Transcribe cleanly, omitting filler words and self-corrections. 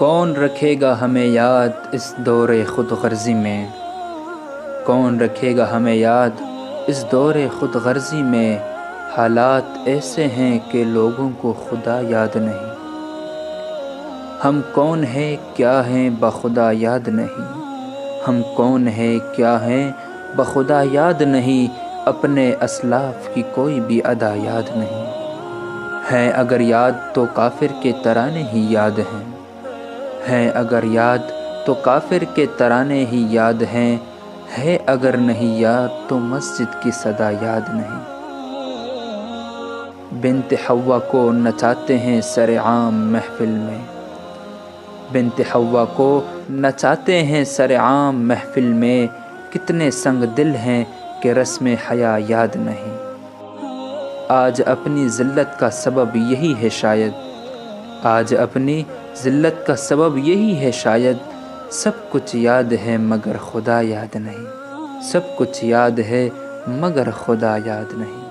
کون رکھے گا ہمیں یاد اس دور خود غرضی میں، کون رکھے گا ہمیں یاد اس دور خود غرضی میں، حالات ایسے ہیں کہ لوگوں کو خدا یاد نہیں۔ ہم کون ہیں کیا ہیں بخدا یاد نہیں، ہم کون ہیں کیا ہیں بخدا یاد نہیں، اپنے اسلاف کی کوئی بھی ادا یاد نہیں۔ ہیں اگر یاد تو کافر کے ترانے ہی یاد ہیں اگر یاد تو کافر کے ترانے ہی یاد ہیں، ہے اگر نہیں یاد تو مسجد کی صدا یاد نہیں۔ بنت حوا کو نچاتے ہیں سر عام محفل میں، بنت حوا کو نچاتے ہیں سر عام محفل میں، کتنے سنگ دل ہیں کہ رسم حیا یاد نہیں۔ آج اپنی ذلت کا سبب یہی ہے شاید، آج اپنی ذلت کا سبب یہی ہے شاید، سب کچھ یاد ہے مگر خدا یاد نہیں، سب کچھ یاد ہے مگر خدا یاد نہیں۔